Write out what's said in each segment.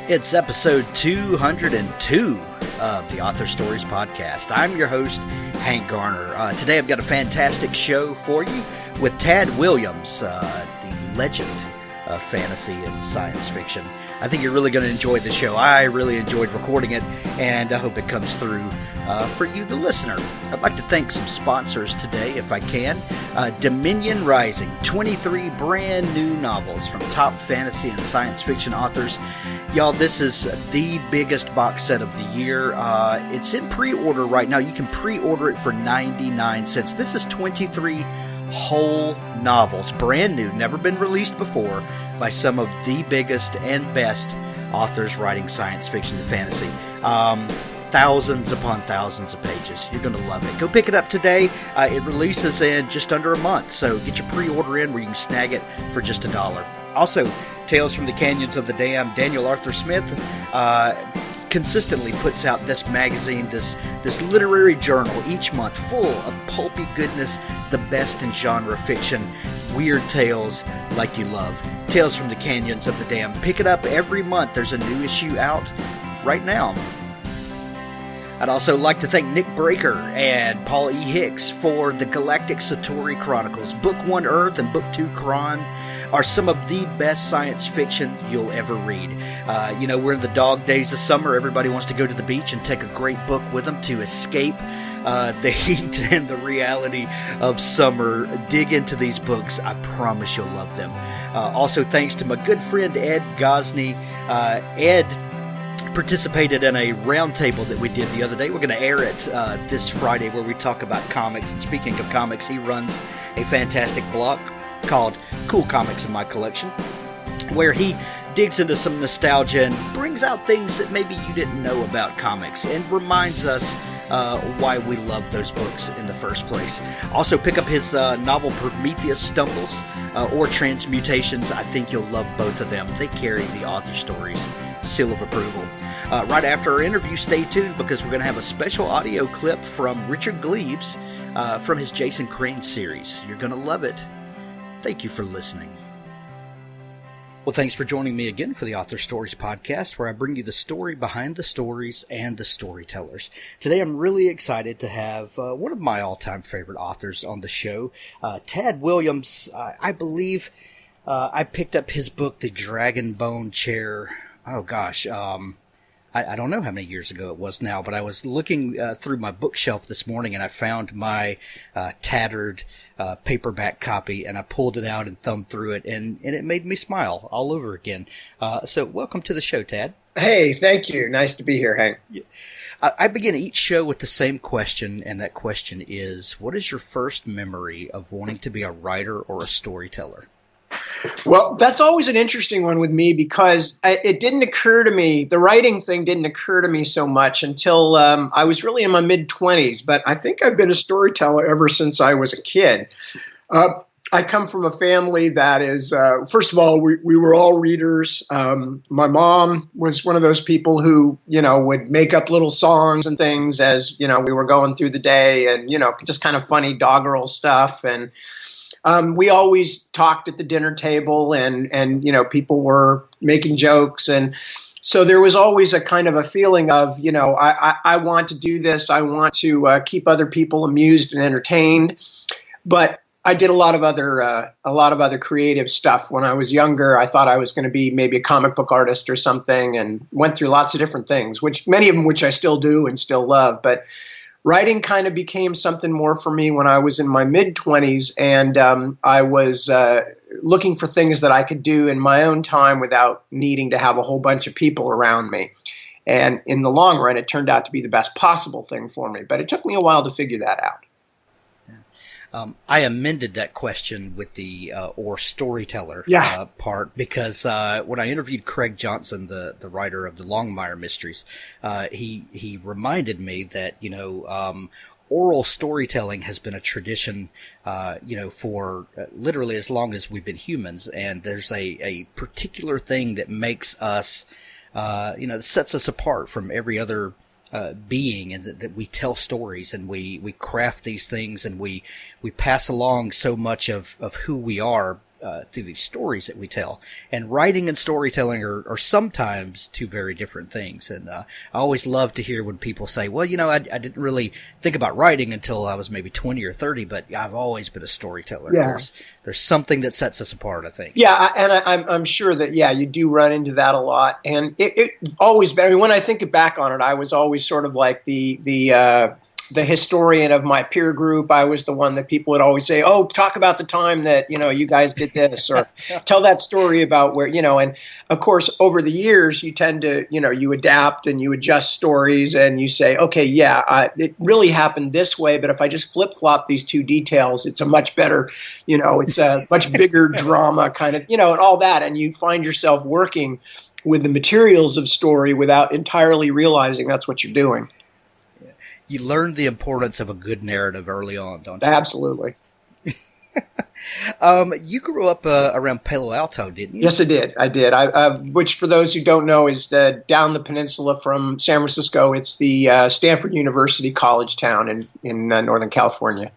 It's episode 202 of the Author Stories Podcast. I'm your host, Hank Garner. Today I've got a fantastic show for you with Tad Williams, the legend of fantasy and science fiction. I think you're really going to enjoy the show. I really enjoyed recording it, and I hope it comes through for you, the listener. I'd like to thank some sponsors today, if I can. Dominion Rising, 23 brand new novels from top fantasy and science fiction authors. Y'all, this is the biggest box set of the year. It's in pre-order right now. You can pre-order it for 99 cents. This is 23 whole novels, brand new, never been released before, by some of the biggest and best authors writing science fiction and fantasy. Thousands upon thousands of pages. You're going to love it. Go pick it up today. It releases in just under a month, so get your pre-order in where you can snag it for just $1. Also, Tales from the Canyons of the Dam, Daniel Arthur Smith consistently puts out this magazine, this literary journal each month full of pulpy goodness, the best in genre fiction, weird tales like you love. Tales from the Canyons of the Dam. Pick it up every month. There's a new issue out right now. I'd also like to thank Nick Breaker and Paul E. Hicks for the Galactic Satori Chronicles. Book 1 Earth and Book 2 Kron are some of the best science fiction you'll ever read. We're in the dog days of summer. Everybody wants to go to the beach and take a great book with them to escape the heat and the reality of summer. Dig into these books. I promise you'll love them. Also, thanks to my good friend Ed Gosney. Ed participated in a roundtable that we did the other day. We're going to air it this Friday, where we talk about comics. And speaking of comics, he runs a fantastic blog called Cool Comics in My Collection, where he digs into some nostalgia and brings out things that maybe you didn't know about comics and reminds us why we love those books in the first place. Also, pick up his novel Prometheus Stumbles or Transmutations. I think you'll love both of them. They carry the Author Stories seal of approval. Right after our interview, stay tuned, because we're going to have a special audio clip from Richard Gleaves from his Jason Crane series. You're going to love it. Thank you for listening. Well, thanks for joining me again for the Author Stories Podcast, where I bring you the story behind the stories and the storytellers. Today, I'm really excited to have one of my all-time favorite authors on the show, Tad Williams. I believe I picked up his book, The Dragon Bone Chair. Oh, gosh. I don't know how many years ago it was now, but I was looking through my bookshelf this morning, and I found my tattered paperback copy, and I pulled it out and thumbed through it, and it made me smile all over again. So welcome to the show, Tad. Hey, thank you. Nice to be here, Hank. Yeah. I begin each show with the same question, and that question is, what is your first memory of wanting to be a writer or a storyteller? Well, that's always an interesting one with me, because it didn't occur to me, the writing thing didn't occur to me so much until I was really in my mid-20s, but I think I've been a storyteller ever since I was a kid. I come from a family that is, first of all, we were all readers. My mom was one of those people who, would make up little songs and things as, we were going through the day, and, just kind of funny doggerel stuff. And we always talked at the dinner table, and people were making jokes. And so there was always a kind of a feeling of, I want to do this. I want to keep other people amused and entertained. But I did a lot of other creative stuff when I was younger. I thought I was going to be maybe a comic book artist or something, and went through lots of different things, many of them I still do and still love. But writing kind of became something more for me when I was in my mid-20s, and I was looking for things that I could do in my own time without needing to have a whole bunch of people around me. And in the long run, it turned out to be the best possible thing for me. But it took me a while to figure that out. I amended that question with the or storyteller part, because when I interviewed Craig Johnson, the writer of the Longmire Mysteries, he reminded me that oral storytelling has been a tradition for literally as long as we've been humans, and there's a particular thing that makes us that sets us apart from every other being, and that we tell stories, and we craft these things, and we pass along so much of who we are through these stories that we tell. And writing and storytelling are sometimes two very different things. And I always love to hear when people say, well, I didn't really think about writing until I was maybe 20 or 30, but I've always been a storyteller. Yeah. There's something that sets us apart, I think. Yeah, and I'm sure that, you do run into that a lot. And it always, I mean, when I think back on it, I was always sort of like the historian of my peer group. I was the one that people would always say, oh, talk about the time that, you guys did this, or tell that story about where, and of course, over the years, you tend to, you adapt and you adjust stories and you say, okay, it really happened this way, but if I just flip-flop these two details, it's a much better, it's a much bigger drama kind of, and all that. And you find yourself working with the materials of story without entirely realizing that's what you're doing. You learned the importance of a good narrative early on, don't you? Absolutely. You grew up around Palo Alto, didn't you? Yes, I did. Which, for those who don't know, is down the peninsula from San Francisco. It's the Stanford University college town in Northern California.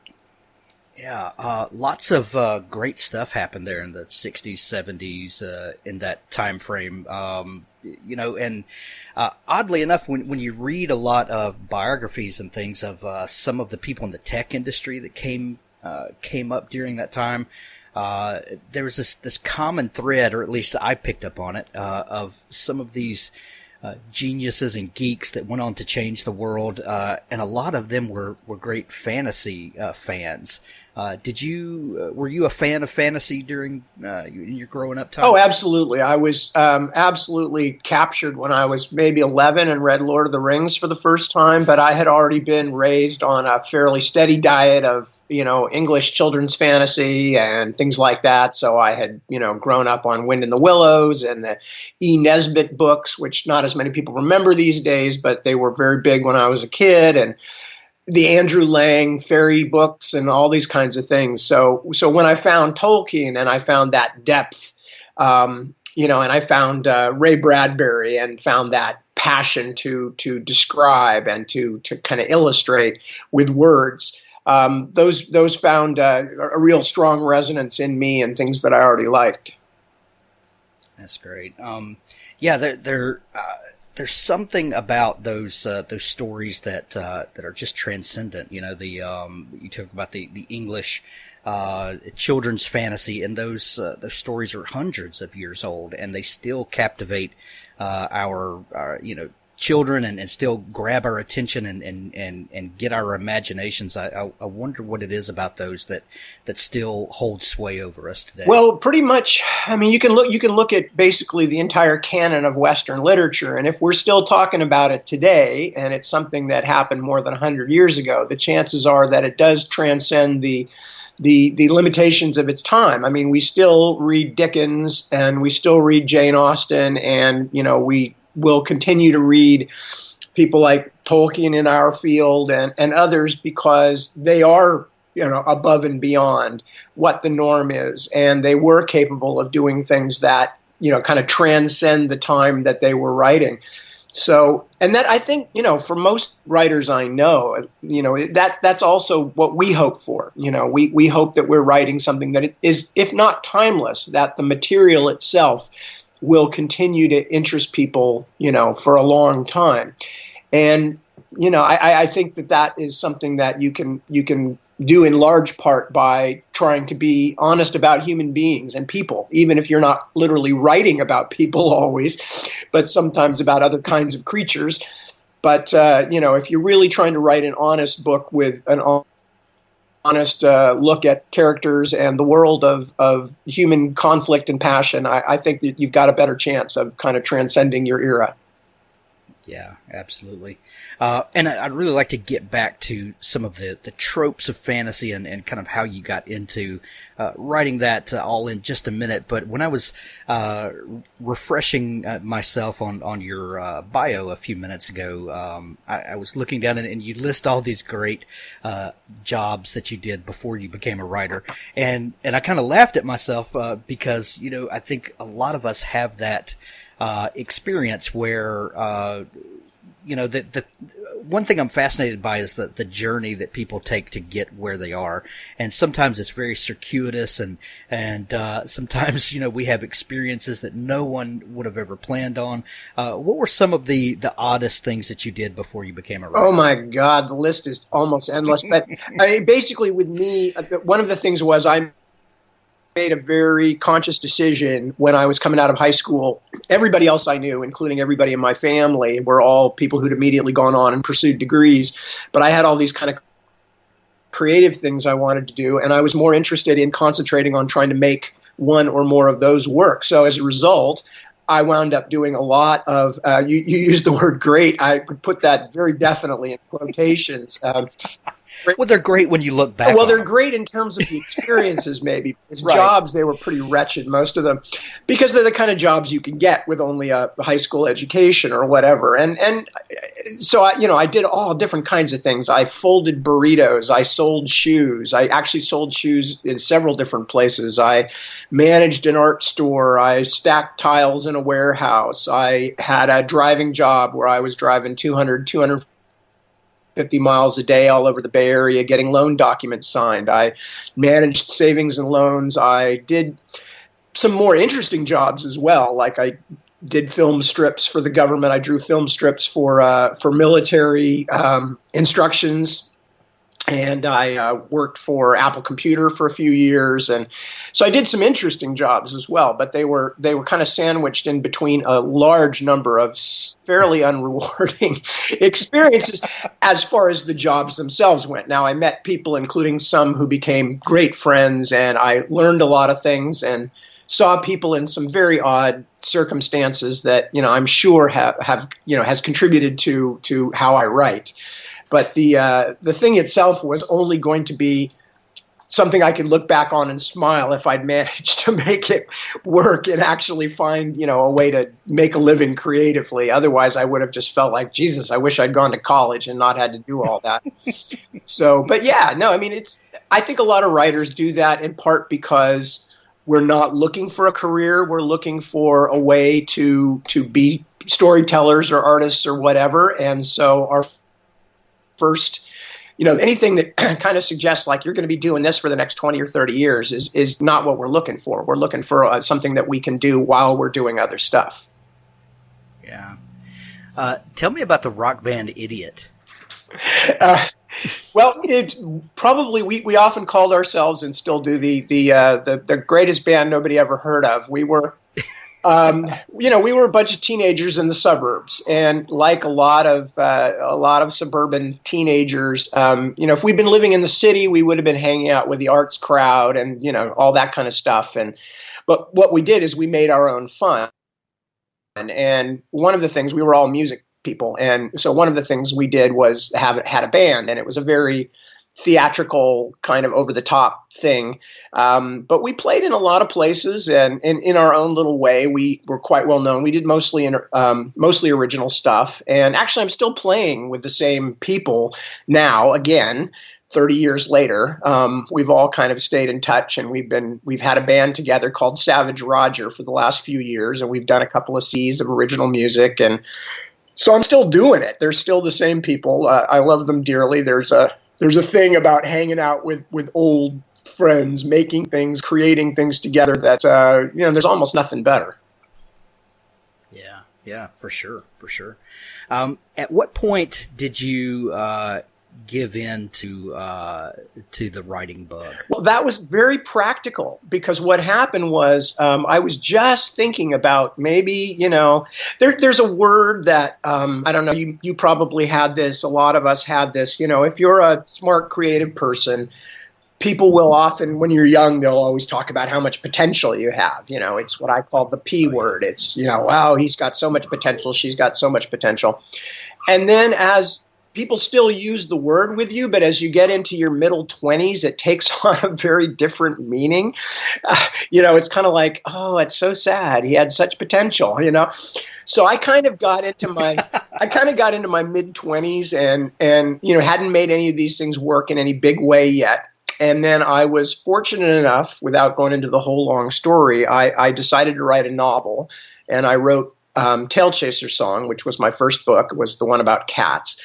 Yeah, lots of great stuff happened there in the 60s, 70s, in that time frame. And oddly enough, when you read a lot of biographies and things of some of the people in the tech industry that came up during that time, there was this common thread, or at least I picked up on it, of some of these geniuses and geeks that went on to change the world, and a lot of them were great fantasy fans. Were you a fan of fantasy during your growing up time? Oh, absolutely. I was absolutely captured when I was maybe 11 and read Lord of the Rings for the first time, but I had already been raised on a fairly steady diet of, English children's fantasy and things like that. So I had, grown up on Wind in the Willows and the E. Nesbit books, which not as many people remember these days, but they were very big when I was a kid, and the Andrew Lang fairy books and all these kinds of things. So when I found Tolkien and I found that depth, and I found Ray Bradbury and found that passion to describe and to kind of illustrate with words, those found a real strong resonance in me and things that I already liked. That's great. There's something about those stories that are just transcendent. You talk about the English children's fantasy, and those stories are hundreds of years old, and they still captivate our children and still grab our attention and get our imaginations. I wonder what it is about those that still hold sway over us today. Well, pretty much. I mean, you can look at basically the entire canon of Western literature, and if we're still talking about it today, and it's something that happened more than 100 years ago, the chances are that it does transcend the limitations of its time. I mean, we still read Dickens and we still read Jane Austen, and we will continue to read people like Tolkien in our field and others, because they are, above and beyond what the norm is. And they were capable of doing things that, kind of transcend the time that they were writing. So, and that, I think, for most writers I know, that's also what we hope for. We hope that we're writing something that is, if not timeless, that the material itself will continue to interest people, for a long time. And, I think that is something that you can do in large part by trying to be honest about human beings and people, even if you're not literally writing about people always, but sometimes about other kinds of creatures. But, if you're really trying to write an honest book with an honest look at characters and the world of human conflict and passion, I think that you've got a better chance of kind of transcending your era. Yeah, absolutely. And I'd really like to get back to some of the tropes of fantasy and kind of how you got into writing that all in just a minute. But when I was refreshing myself on your bio a few minutes ago, I was looking down and you list all these great jobs that you did before you became a writer. And I kind of laughed at myself because, I think a lot of us have that experience where, the one thing I'm fascinated by is the journey that people take to get where they are. And sometimes it's very circuitous and sometimes, we have experiences that no one would have ever planned on. What were some of the oddest things that you did before you became a writer? Oh my God, the list is almost endless. But basically with me, one of the things was I made a very conscious decision when I was coming out of high school. Everybody else I knew, including everybody in my family, were all people who'd immediately gone on and pursued degrees. But I had all these kind of creative things I wanted to do, and I was more interested in concentrating on trying to make one or more of those work. So as a result, I wound up doing a lot of, you used the word great, I would put that very definitely in quotations. Well, they're great when you look back. Well, they're great in terms of the experiences, maybe. As Right. Jobs, they were pretty wretched, most of them, because they're the kind of jobs you can get with only a high school education or whatever. And so, I did all different kinds of things. I folded burritos. I sold shoes. I actually sold shoes in several different places. I managed an art store. I stacked tiles in a warehouse. I had a driving job where I was driving 250 miles a day all over the Bay Area getting loan documents signed. I managed savings and loans. I did some more interesting jobs as well. Like I did film strips for the government. I drew film strips for military instructions. And I worked for Apple Computer for a few years, and so I did some interesting jobs as well. But they were kind of sandwiched in between a large number of fairly unrewarding experiences as far as the jobs themselves went. Now, I met people, including some who became great friends, and I learned a lot of things and saw people in some very odd circumstances that I'm sure have has contributed to how I write. But the thing itself was only going to be something I could look back on and smile if I'd managed to make it work and actually find, a way to make a living creatively. Otherwise, I would have just felt like, Jesus, I wish I'd gone to college and not had to do all that. So, but yeah, no, I think a lot of writers do that in part because we're not looking for a career. We're looking for a way to be storytellers or artists or whatever. And so our first, anything that kind of suggests like you're going to be doing this for the next 20 or 30 years is not what we're looking for. We're looking for something that we can do while we're doing other stuff. Yeah. Tell me about the rock band Idiot. Well, it probably we often called ourselves and still do the greatest band nobody ever heard of. We were. We were a bunch of teenagers in the suburbs, and like a lot of suburban teenagers, if we'd been living in the city, we would have been hanging out with the arts crowd and all that kind of stuff. But what we did is we made our own fun, and one of the things, we were all music people, and so one of the things we did was had a band, and it was a very theatrical kind of over the top thing. But we played in a lot of places and in our own little way. We were quite well known. We did mostly original stuff. And actually I'm still playing with the same people now, again, 30 years later. We've all kind of stayed in touch, and we've had a band together called Savage Roger for the last few years. And we've done a couple of C's of original music. And so I'm still doing it. They're still the same people. I love them dearly. There's a thing about hanging out with old friends, making things, creating things together that, there's almost nothing better. Yeah, for sure. At what point did you give in to the writing bug? Well, that was very practical, because what happened was I was just thinking about maybe, there's a word that, I don't know, you probably had this, a lot of us had this, if you're a smart, creative person, people will often, when you're young, they'll always talk about how much potential you have. It's what I call the P word. It's, wow, he's got so much potential, she's got so much potential. And then as people still use the word with you, but as you get into your middle 20s, it takes on a very different meaning. It's kind of like, oh, it's so sad. He had such potential, So I kind of got into my mid 20s and hadn't made any of these things work in any big way yet. And then I was fortunate enough, without going into the whole long story, I decided to write a novel, and I wrote Tailchaser song, which was my first book, was the one about cats.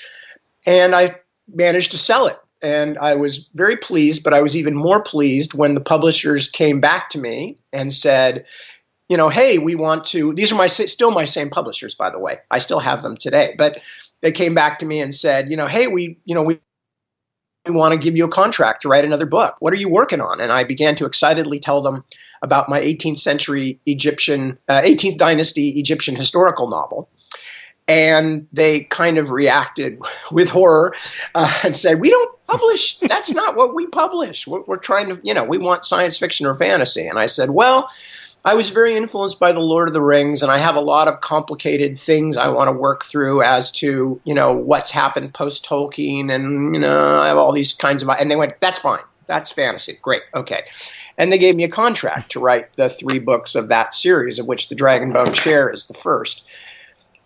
And I managed to sell it. And I was very pleased, but I was even more pleased when the publishers came back to me and said, hey, we want to, these are still my same publishers, by the way. I still have them today, but they came back to me and said, hey, we want to give you a contract to write another book. What are you working on? And I began to excitedly tell them about my 18th century 18th dynasty Egyptian historical novel. And they kind of reacted with horror and said, we don't publish. That's not what we publish. We're trying to, we want science fiction or fantasy. And I said, well, I was very influenced by The Lord of the Rings, and I have a lot of complicated things I want to work through as to, what's happened post-Tolkien, and, I have all these kinds of – and they went, that's fine. That's fantasy. Great. Okay. And they gave me a contract to write the 3 books of that series, of which The Dragonbone Chair is the first.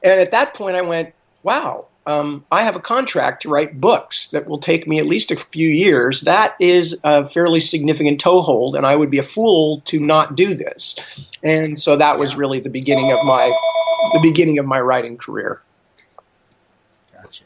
And at that point I went, wow, I have a contract to write books that will take me at least a few years. That is a fairly significant toehold, and I would be a fool to not do this. And so that was really the beginning of my writing career. Gotcha.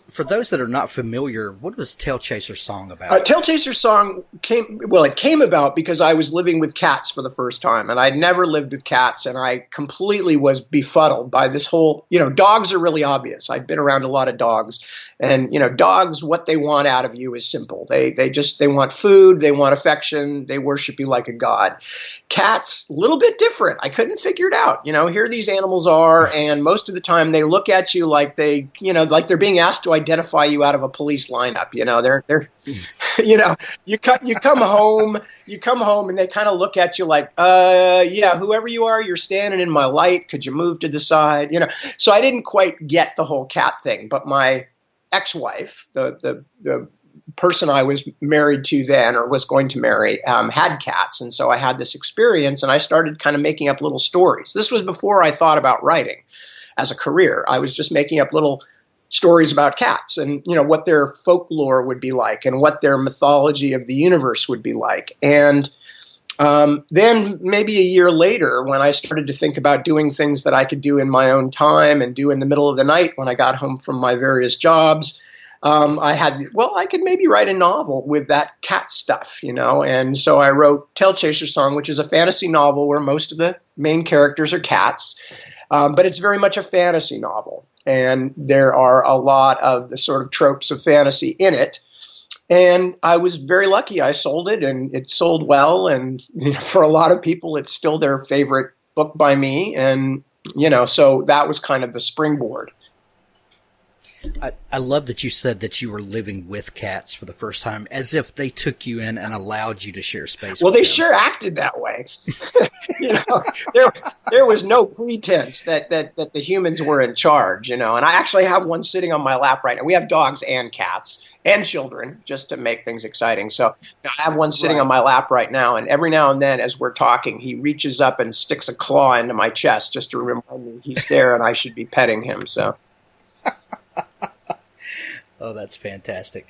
For those that are not familiar, what was Tailchaser song about? Tailchaser song came about because I was living with cats for the first time, and I'd never lived with cats, and I completely was befuddled by this whole, dogs are really obvious. I'd been around a lot of dogs, and, dogs, what they want out of you is simple. They want food, they want affection, they worship you like a god. Cats, a little bit different. I couldn't figure it out. Here these animals are, and most of the time they look at you like like they're being asked to identify you out of a police lineup. They're you come home and they kind of look at you like, whoever you are, you're standing in my light. Could you move to the side? So I didn't quite get the whole cat thing, but my ex-wife, the person I was married to then, or was going to marry, had cats. And so I had this experience, and I started kind of making up little stories. This was before I thought about writing as a career. I was just making up little stories about cats and, what their folklore would be like and what their mythology of the universe would be like. And then maybe a year later, when I started to think about doing things that I could do in my own time and do in the middle of the night when I got home from my various jobs, I could maybe write a novel with that cat stuff, and so I wrote Tailchaser Song, which is a fantasy novel where most of the main characters are cats, but it's very much a fantasy novel, and there are a lot of the sort of tropes of fantasy in it, and I was very lucky. I sold it, and it sold well, and for a lot of people, it's still their favorite book by me, and, so that was kind of the springboard. I love that you said that you were living with cats for the first time, as if they took you in and allowed you to share space. Well, with they them. Sure acted that way. There was no pretense that the humans were in charge, And I actually have one sitting on my lap right now. We have dogs and cats and children, just to make things exciting. So I have one sitting on my lap right now, and every now and then, as we're talking, he reaches up and sticks a claw into my chest just to remind me he's there and I should be petting him. So. Oh, that's fantastic.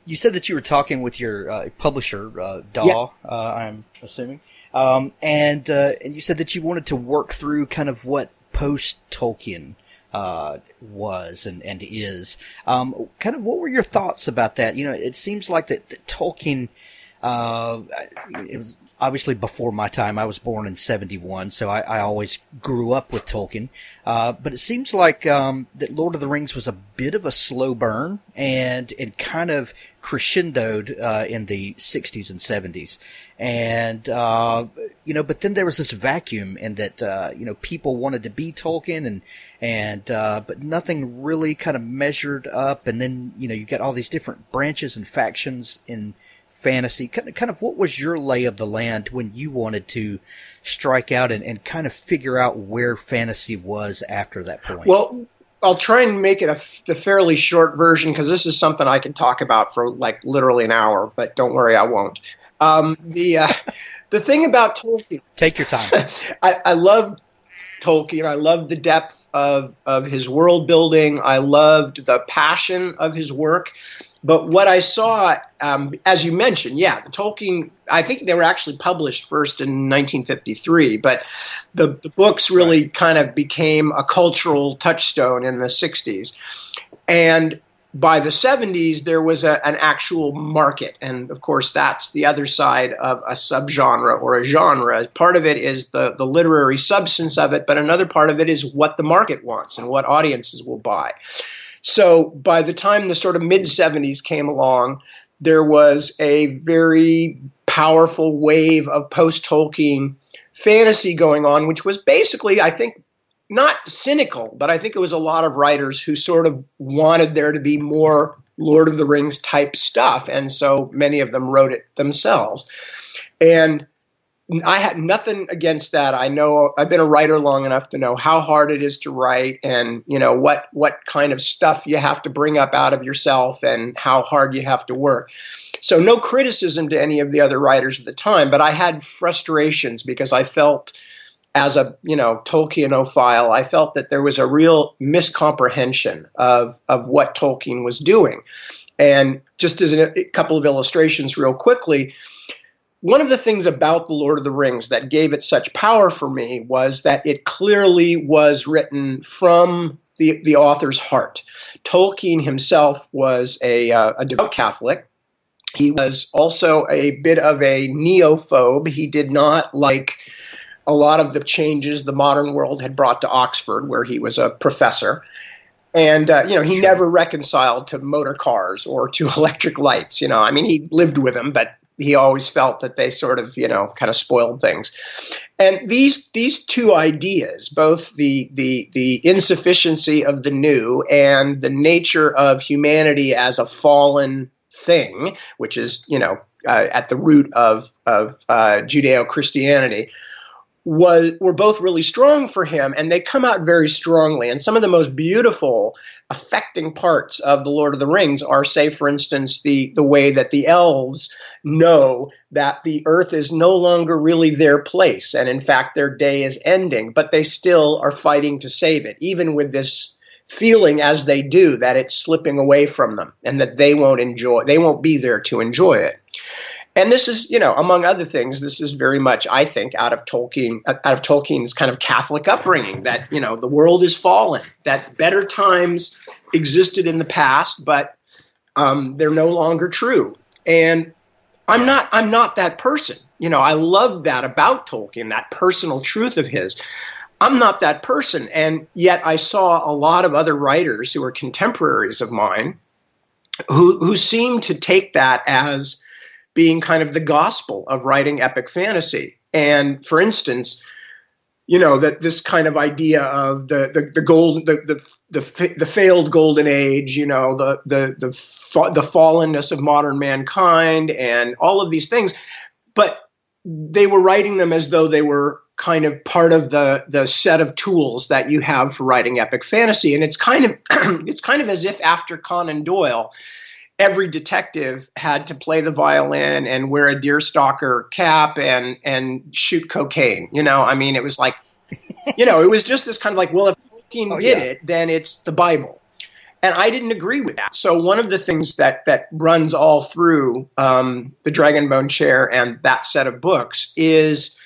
You said that you were talking with your publisher, Daw, I'm assuming, and you said that you wanted to work through kind of what post-Tolkien was and is. Kind of what were your thoughts about that? It seems like that Tolkien, it was obviously before my time. I was born in 1971, so I always grew up with Tolkien. But it seems like that Lord of the Rings was a bit of a slow burn and kind of crescendoed in the 60s and 70s. And, but then there was this vacuum in that, people wanted to be Tolkien but nothing really kind of measured up. And then, you got all these different branches and factions in fantasy. Kind of what was your lay of the land when you wanted to strike out and kind of figure out where fantasy was after that point? Well, I'll try and make it the fairly short version, because this is something I can talk about for like literally an hour, but don't worry, I won't. The thing about Tolkien... Take your time. I love Tolkien. I love the depth of his world building. I loved the passion of his work. But what I saw, as you mentioned, the Tolkien, I think they were actually published first in 1953, but the books really kind of became a cultural touchstone in the 60s. And by the 70s, there was an actual market. And of course, that's the other side of a subgenre or a genre. Part of it is the literary substance of it, but another part of it is what the market wants and what audiences will buy. So by the time the sort of mid-70s came along, there was a very powerful wave of post-Tolkien fantasy going on, which was basically, I think, not cynical, but I think it was a lot of writers who sort of wanted there to be more Lord of the Rings type stuff. And so many of them wrote it themselves. And I had nothing against that. I know I've been a writer long enough to know how hard it is to write and, what kind of stuff you have to bring up out of yourself and how hard you have to work. So no criticism to any of the other writers at the time, but I had frustrations because I felt as a, Tolkienophile, I felt that there was a real miscomprehension of what Tolkien was doing. And just as a couple of illustrations real quickly, one of the things about The Lord of the Rings that gave it such power for me was that it clearly was written from the author's heart. Tolkien himself was a devout Catholic. He was also a bit of a neophobe. He did not like a lot of the changes the modern world had brought to Oxford, where he was a professor. And, he never reconciled to motor cars or to electric lights. He lived with them, but he always felt that they sort of, kind of spoiled things. And these two ideas, both the insufficiency of the new and the nature of humanity as a fallen thing, which is, at the root of Judeo-Christianity, were both really strong for him, and they come out very strongly. And some of the most beautiful, affecting parts of The Lord of the Rings are, say, for instance, the way that the elves know that the earth is no longer really their place, and in fact their day is ending, but they still are fighting to save it, even with this feeling as they do that it's slipping away from them and that they won't be there to enjoy it. And this is, among other things, this is very much, I think, out of Tolkien's kind of Catholic upbringing, that, the world is fallen, that better times existed in the past, but they're no longer true. And I'm not that person. I love that about Tolkien, that personal truth of his. I'm not that person. And yet I saw a lot of other writers who are contemporaries of mine who seem to take that as being kind of the gospel of writing epic fantasy. And for instance, that this kind of idea of the failed golden age, the fallenness of modern mankind and all of these things, but they were writing them as though they were kind of part of the set of tools that you have for writing epic fantasy. And it's kind of as if after Conan Doyle, every detective had to play the violin and wear a deerstalker cap and shoot cocaine. It was like, it was just this kind of like, well, if Tolkien did it, then it's the Bible. And I didn't agree with that. So one of the things that runs all through the Dragonbone Chair and that set of books is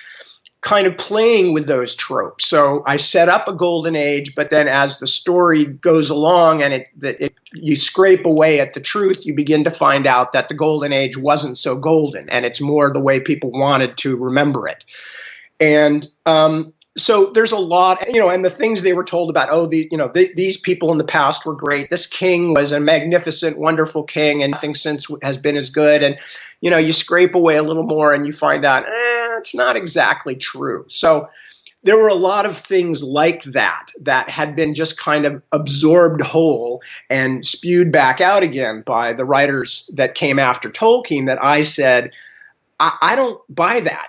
kind of playing with those tropes. So I set up a golden age, but then as the story goes along and you scrape away at the truth, you begin to find out that the golden age wasn't so golden, and it's more the way people wanted to remember it. And so there's a lot, and the things they were told about, these people in the past were great. This king was a magnificent, wonderful king, and nothing since has been as good. And, you scrape away a little more and you find out, it's not exactly true. So there were a lot of things like that had been just kind of absorbed whole and spewed back out again by the writers that came after Tolkien that I said, I don't buy that.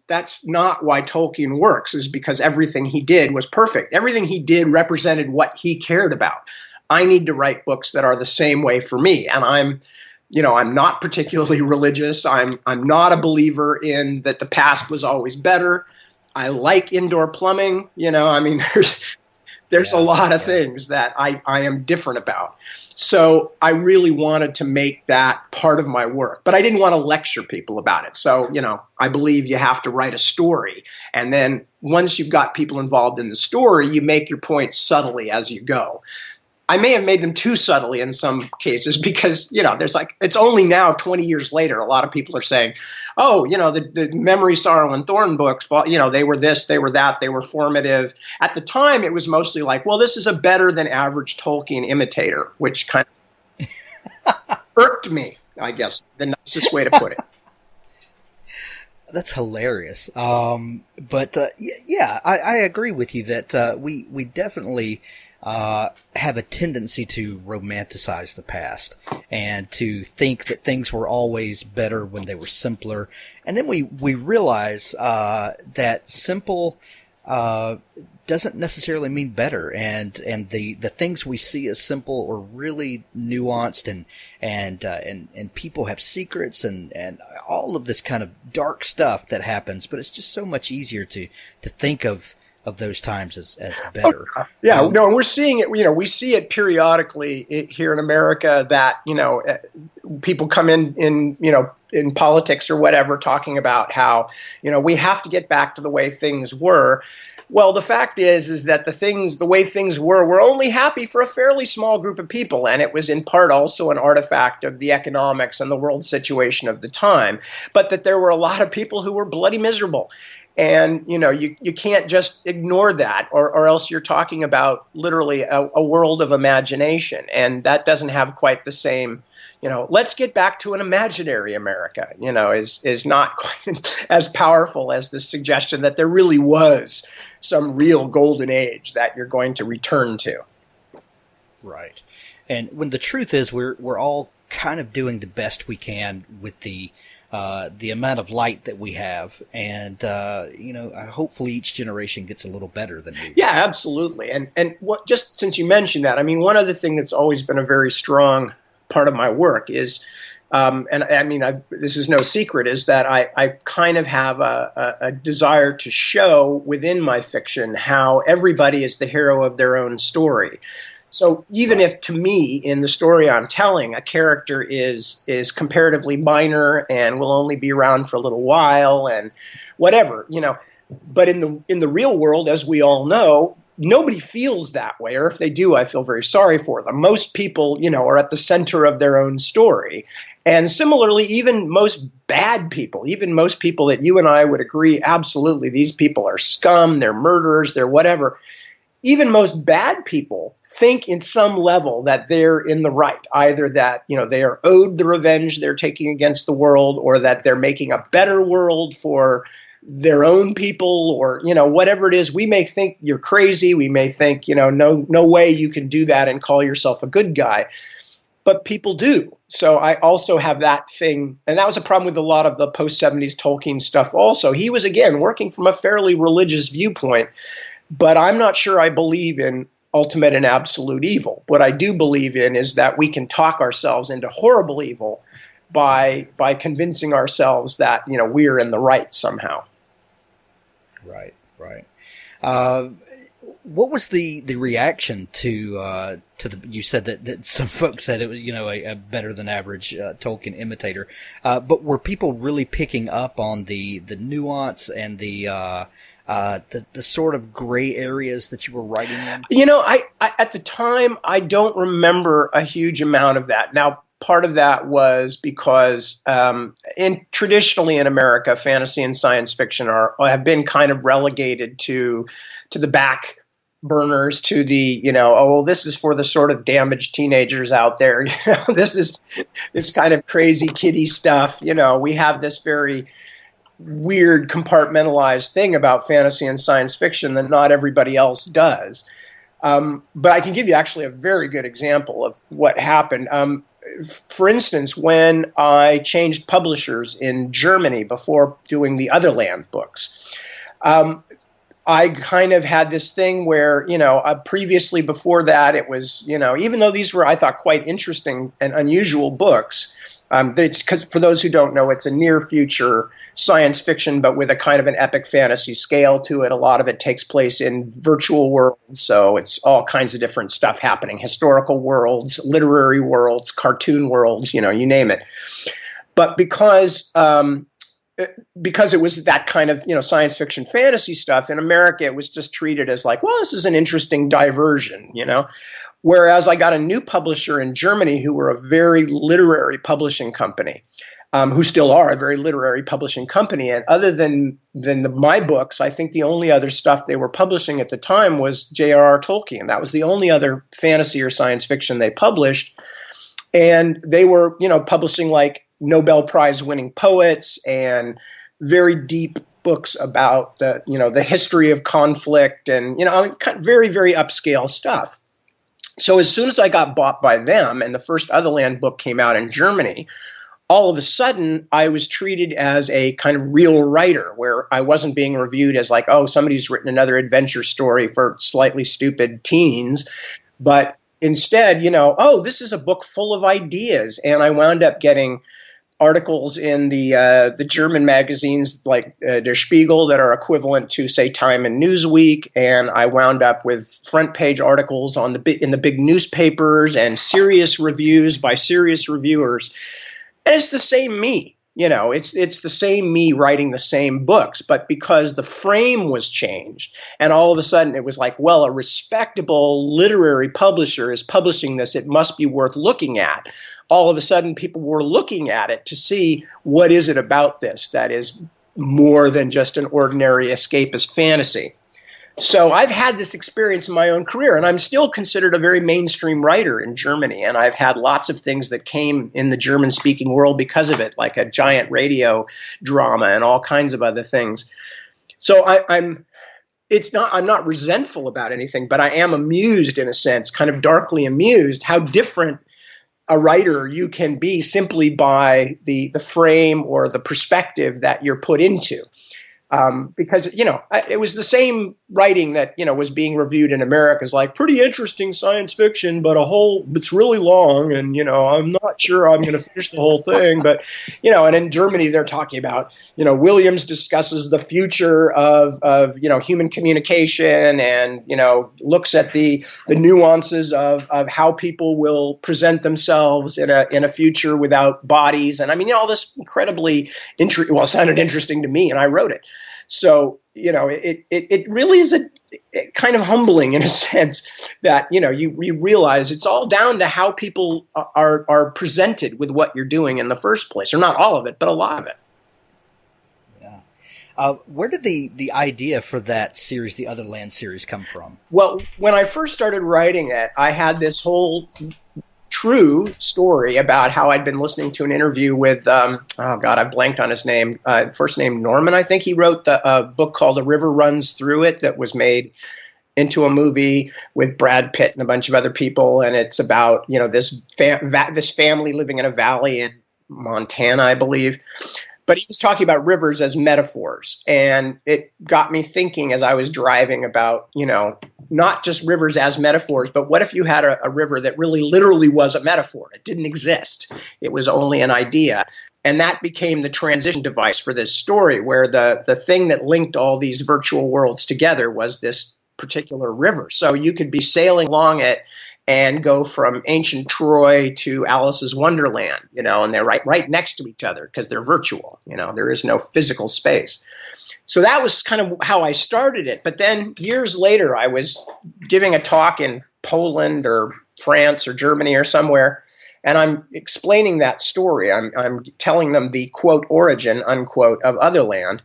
That's not why Tolkien works, is because everything he did was perfect. Everything he did represented what he cared about. I need to write books that are the same way for me. And I'm not particularly religious. I'm not a believer in that the past was always better. I like indoor plumbing. There's a lot of things that I am different about. So I really wanted to make that part of my work, but I didn't want to lecture people about it. So, I believe you have to write a story. And then once you've got people involved in the story, you make your points subtly as you go. I may have made them too subtly in some cases because, there's it's only now 20 years later, a lot of people are saying, oh, the Memory, Sorrow, and Thorn books, they were this, they were that, they were formative. At the time, it was mostly like, well, this is a better than average Tolkien imitator, which kind of irked me, I guess, the nicest way to put it. That's hilarious. I agree with you that we definitely have a tendency to romanticize the past and to think that things were always better when they were simpler. And then we realize that simple doesn't necessarily mean better. And the things we see as simple are really nuanced and people have secrets and all of this kind of dark stuff that happens. But it's just so much easier to think of those times as better. And we're seeing it, we see it periodically here in America that, people come in politics or whatever, talking about how, we have to get back to the way things were. Well, the fact is that the way things were only happy for a fairly small group of people. And it was in part also an artifact of the economics and the world situation of the time, but that there were a lot of people who were bloody miserable. And, you can't just ignore that or else you're talking about literally a world of imagination. And that doesn't have quite the same, let's get back to an imaginary America, is not quite as powerful as the suggestion that there really was some real golden age that you're going to return to. Right. And when the truth is we're all kind of doing the best we can with the amount of light that we have, and hopefully each generation gets a little better than we. Yeah, absolutely. And what, just since you mentioned that, I mean, one other thing that's always been a very strong part of my work is, this is no secret, is that I kind of have a desire to show within my fiction how everybody is the hero of their own story. So even if, to me, in the story I'm telling, a character is comparatively minor and will only be around for a little while and whatever, but in the real world, as we all know, nobody feels that way. Or if they do, I feel very sorry for them. Most people, are at the center of their own story. And similarly, even most bad people, even most people that you and I would agree, absolutely, these people are scum, they're murderers, they're whatever. Even most bad people think in some level that they're in the right, either that, they are owed the revenge they're taking against the world, or that they're making a better world for their own people, or, whatever it is. We may think you're crazy. We may think, no way you can do that and call yourself a good guy. But people do. So I also have that thing. And that was a problem with a lot of the post-70s Tolkien stuff also. He was, again, working from a fairly religious viewpoint. But I'm not sure I believe in ultimate and absolute evil. What I do believe in is that we can talk ourselves into horrible evil by convincing ourselves that, we're in the right somehow. Right. What was the reaction to the? You said that some folks said it was a better than average Tolkien imitator, but were people really picking up on the nuance and the sort of gray areas that you were writing in? I at the time, I don't remember a huge amount of that. Now, part of that was because traditionally in America, fantasy and science fiction have been kind of relegated to the back burners, to the, this is for the sort of damaged teenagers out there. This is this kind of crazy kiddie stuff. We have this very weird compartmentalized thing about fantasy and science fiction that not everybody else does. But I can give you actually a very good example of what happened. For instance, when I changed publishers in Germany before doing the Otherland books, I kind of had this thing where, previously before that, it was, even though these were, I thought, quite interesting and unusual books, it's because for those who don't know, it's a near future science fiction, but with a kind of an epic fantasy scale to it. A lot of it takes place in virtual worlds. So it's all kinds of different stuff happening, historical worlds, literary worlds, cartoon worlds, you name it. But because it was that kind of, science fiction fantasy stuff, in America, it was just treated as like, well, this is an interesting diversion, Whereas I got a new publisher in Germany who were a very literary publishing company, who still are a very literary publishing company. And other than my books, I think the only other stuff they were publishing at the time was J.R.R. Tolkien. That was the only other fantasy or science fiction they published. And they were, publishing like Nobel Prize winning poets and very deep books about the history of conflict and, very, very upscale stuff. So as soon as I got bought by them and the first Otherland book came out in Germany, all of a sudden I was treated as a kind of real writer, where I wasn't being reviewed as like, oh, somebody's written another adventure story for slightly stupid teens, but instead, oh, this is a book full of ideas. And I wound up getting articles in the German magazines like Der Spiegel that are equivalent to, say, Time and Newsweek, and I wound up with front page articles in the big newspapers and serious reviews by serious reviewers. And it's the same me, it's the same me writing the same books, but because the frame was changed, and all of a sudden it was like, well, a respectable literary publisher is publishing this, it must be worth looking at. All of a sudden people were looking at it to see what is it about this that is more than just an ordinary escapist fantasy. So I've had this experience in my own career, and I'm still considered a very mainstream writer in Germany, and I've had lots of things that came in the German-speaking world because of it, like a giant radio drama and all kinds of other things. So I'm not resentful about anything, but I am amused in a sense, kind of darkly amused, how different a writer you can be simply by the frame or the perspective that you're put into. Because, it was the same writing that, was being reviewed in America as like pretty interesting science fiction, but it's really long. And, I'm not sure I'm going to finish the whole thing. But, and in Germany, they're talking about, Williams discusses the future of human communication and, looks at the nuances of how people will present themselves in a future without bodies. And I mean, all this incredibly it sounded interesting to me, and I wrote it. So, it really is kind of humbling in a sense that, you realize it's all down to how people are presented with what you're doing in the first place, or not all of it, but a lot of it. Yeah. Where did the idea for that series, the Otherland series, come from? Well, when I first started writing it, I had this whole true story about how I'd been listening to an interview with, I blanked on his name, first name Norman, I think. He wrote the book called The River Runs Through It that was made into a movie with Brad Pitt and a bunch of other people, and it's about, this family living in a valley in Montana, I believe. But he was talking about rivers as metaphors, and it got me thinking as I was driving about, not just rivers as metaphors, but what if you had a river that really literally was a metaphor? It didn't exist. It was only an idea. And that became the transition device for this story, where the thing that linked all these virtual worlds together was this particular river. So you could be sailing along it and go from ancient Troy to Alice's Wonderland, and they're right next to each other because they're virtual. There is no physical space. So that was kind of how I started it. But then years later, I was giving a talk in Poland or France or Germany or somewhere, and I'm explaining that story. I'm telling them the, quote, origin, unquote, of Otherland.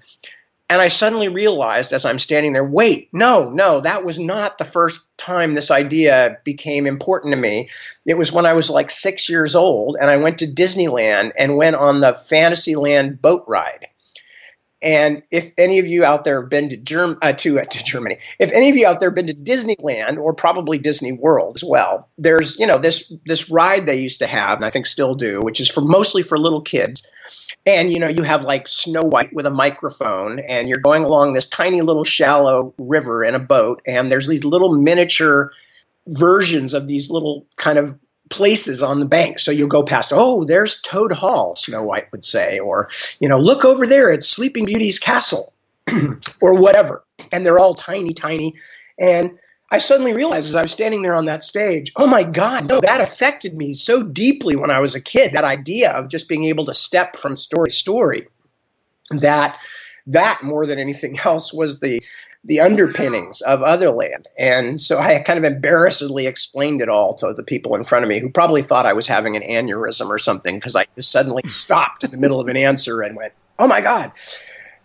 And I suddenly realized as I'm standing there, wait, no, that was not the first time this idea became important to me. It was when I was like 6 years old, and I went to Disneyland and went on the Fantasyland boat ride. And if any of you out there have been to Germany, if any of you out there have been to Disneyland or probably Disney World as well, there's, this ride they used to have, and I think still do, which is mostly for little kids. And, you have like Snow White with a microphone, and you're going along this tiny little shallow river in a boat, and there's these little miniature versions of these little kind of places on the bank. So you'll go past, oh, there's Toad Hall, Snow White would say, or, look over there at Sleeping Beauty's castle or whatever. And they're all tiny, tiny. And I suddenly realized as I was standing there on that stage, oh my God, no, that affected me so deeply when I was a kid, that idea of just being able to step from story to story, that more than anything else was the underpinnings of Otherland. And so I kind of embarrassedly explained it all to the people in front of me, who probably thought I was having an aneurysm or something, because I just suddenly stopped in the middle of an answer and went, oh my God.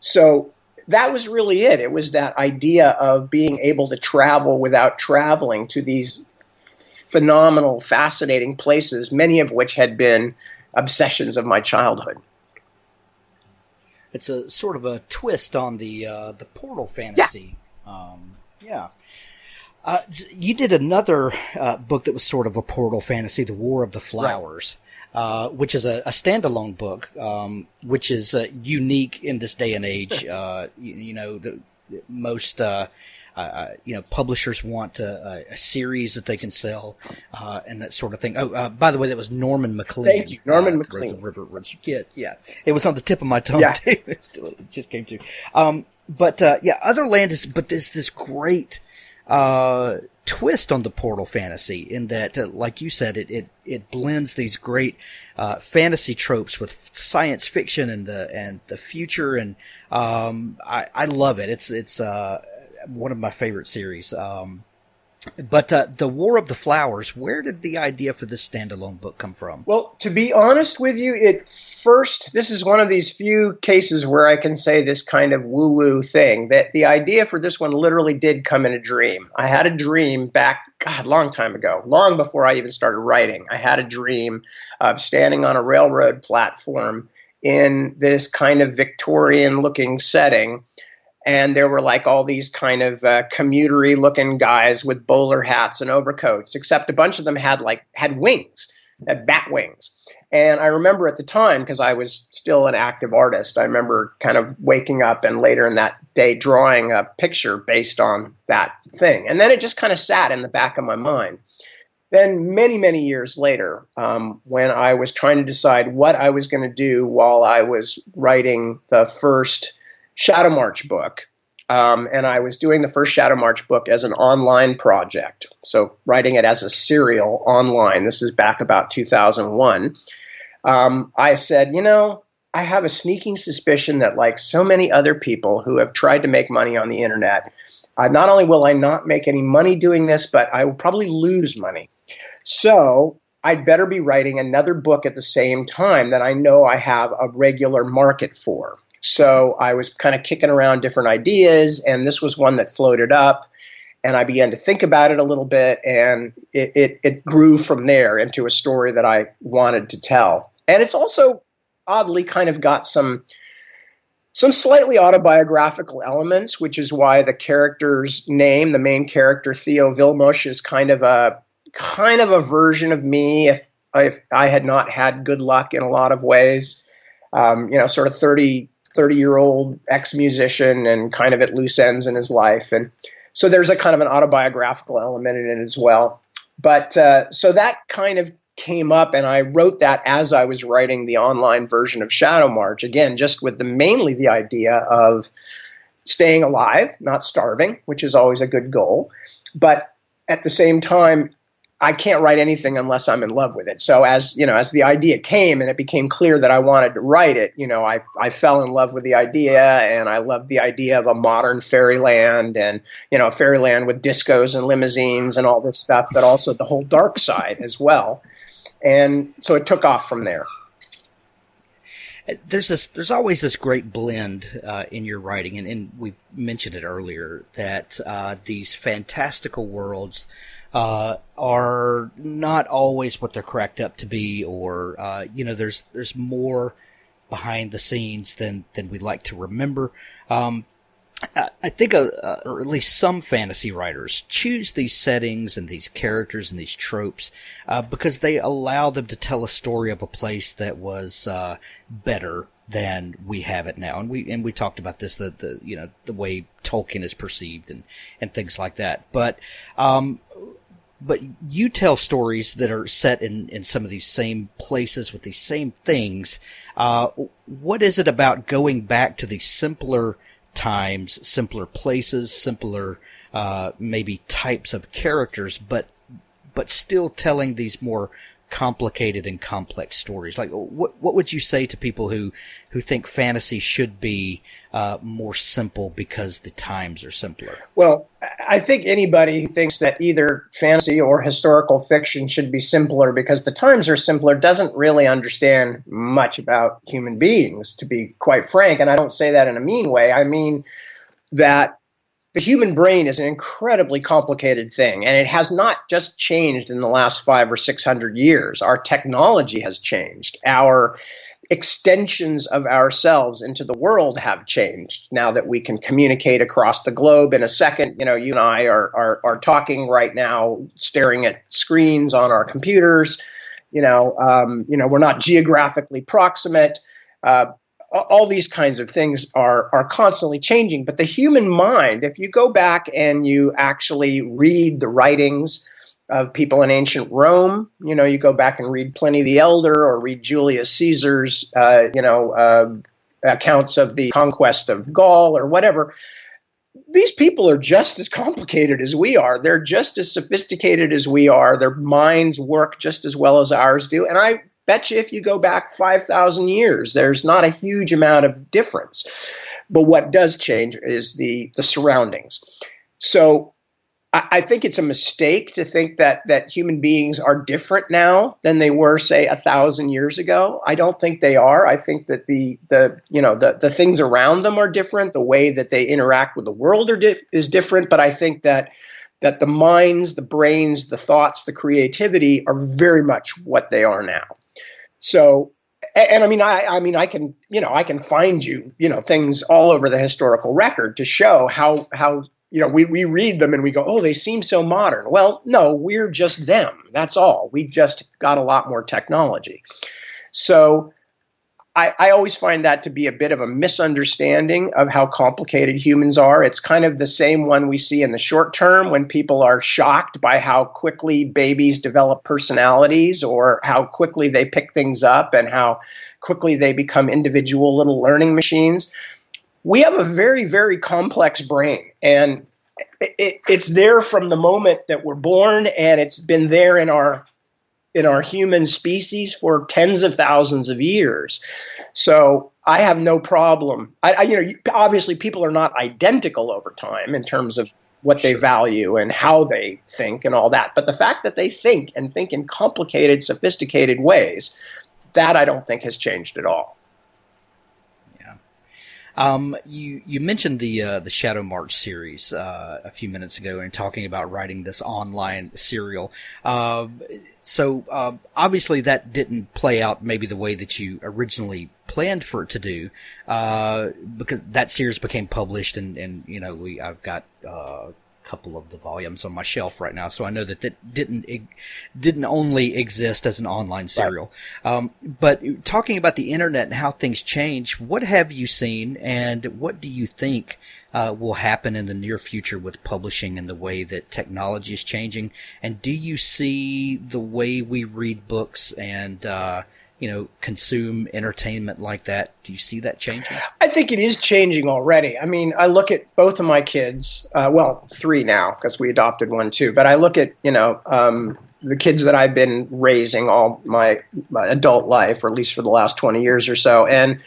So that was really it. It was that idea of being able to travel without traveling to these phenomenal, fascinating places, many of which had been obsessions of my childhood. It's a sort of a twist on the portal fantasy. Yeah. You did another book that was sort of a portal fantasy, The War of the Flowers, right, which is a standalone book, which is unique in this day and age. The most publishers want a series that they can sell, and that sort of thing. Oh, by the way, that was Norman MacLean. Thank you, Norman MacLean. The River Runs. Yeah. It was on the tip of my tongue, too. It just came to. Otherland is, but there's this great twist on the portal fantasy in that, like you said, it blends these great fantasy tropes with science fiction and the future, and I love it. It's one of my favorite series. But The War of the Flowers, where did the idea for this standalone book come from? Well, to be honest with you, this is one of these few cases where I can say this kind of woo-woo thing, that the idea for this one literally did come in a dream. I had a dream back, God, long time ago, long before I even started writing. I had a dream of standing on a railroad platform in this kind of Victorian-looking setting, and there were like all these kind of commutery looking guys with bowler hats and overcoats, except a bunch of them had wings, had bat wings. And I remember at the time, because I was still an active artist, I remember kind of waking up and later in that day drawing a picture based on that thing. And then it just kind of sat in the back of my mind. Then many, many years later, when I was trying to decide what I was going to do while I was writing the first Shadowmarch book, and I was doing the first Shadowmarch book as an online project, so writing it as a serial online. This is back about 2001. I said, I have a sneaking suspicion that, like so many other people who have tried to make money on the internet, not only will I not make any money doing this, but I will probably lose money. So I'd better be writing another book at the same time that I know I have a regular market for. So I was kind of kicking around different ideas, and this was one that floated up, and I began to think about it a little bit, and it grew from there into a story that I wanted to tell. And it's also oddly kind of got some slightly autobiographical elements, which is why the character's name, the main character, Theo Vilmos, is kind of a version of me if I had not had good luck in a lot of ways. Sort of 30-year-old ex-musician and kind of at loose ends in his life. And so there's a kind of an autobiographical element in it as well. But so that kind of came up, and I wrote that as I was writing the online version of Shadowmarch, again, just with mainly the idea of staying alive, not starving, which is always a good goal. But at the same time, I can't write anything unless I'm in love with it. So as the idea came and it became clear that I wanted to write it, I fell in love with the idea, and I loved the idea of a modern fairyland and, a fairyland with discos and limousines and all this stuff, but also the whole dark side as well. And so it took off from there. There's always this great blend in your writing, and we mentioned it earlier, that these fantastical worlds are not always what they're cracked up to be, or there's more behind the scenes than we like to remember. I think, or at least some fantasy writers choose these settings and these characters and these tropes because they allow them to tell a story of a place that was better than we have it now. And we talked about this, the way Tolkien is perceived and things like that. But you tell stories that are set in some of these same places with these same things. What is it about going back to these simpler times, simpler places, simpler maybe types of characters, but still telling these more complicated and complex stories? Like, what would you say to people who think fantasy should be more simple because the times are simpler? Well, I think anybody who thinks that either fantasy or historical fiction should be simpler because the times are simpler doesn't really understand much about human beings, to be quite frank. And I don't say that in a mean way. I mean that the human brain is an incredibly complicated thing, and it has not just changed in the last 500 or 600 years. Our technology has changed. Our extensions of ourselves into the world have changed now that we can communicate across the globe in a second. You and I are talking right now, staring at screens on our computers. We're not geographically proximate. All these kinds of things are constantly changing. But the human mind, if you go back and you actually read the writings of people in ancient Rome, you go back and read Pliny the Elder or read Julius Caesar's, accounts of the conquest of Gaul or whatever. These people are just as complicated as we are. They're just as sophisticated as we are. Their minds work just as well as ours do. And I bet you if you go back 5,000 years, there's not a huge amount of difference. But what does change is the surroundings. So I think it's a mistake to think that human beings are different now than they were, say, 1,000 years ago. I don't think they are. I think that the things around them are different. The way that they interact with the world is different. But I think that the minds, the brains, the thoughts, the creativity are very much what they are now. So, and I can find you things all over the historical record to show how we read them and we go, oh, they seem so modern. Well, no, we're just them. That's all. We've just got a lot more technology. So I always find that to be a bit of a misunderstanding of how complicated humans are. It's kind of the same one we see in the short term when people are shocked by how quickly babies develop personalities or how quickly they pick things up and how quickly they become individual little learning machines. We have a very, very complex brain, and it's there from the moment that we're born, and it's been there in our human species for tens of thousands of years. So I have no problem. Obviously, people are not identical over time in terms of what they value and how they think and all that. But the fact that they think and think in complicated, sophisticated ways, that I don't think has changed at all. You mentioned the Shadowmarch series a few minutes ago and talking about writing this online serial. So obviously that didn't play out maybe the way that you originally planned for it to do, because that series became published and I've got couple of the volumes on my shelf right now, so I know that didn't only exist as an online serial. Right. But talking about the internet and how things change, what have you seen, and what do you think will happen in the near future with publishing and the way that technology is changing? And do you see the way we read books and consume entertainment like that? Do you see that changing? I think it is changing already. I mean, I look at both of my kids, 3 now because we adopted one too, but I look at, the kids that I've been raising all my adult life, or at least for the last 20 years or so, and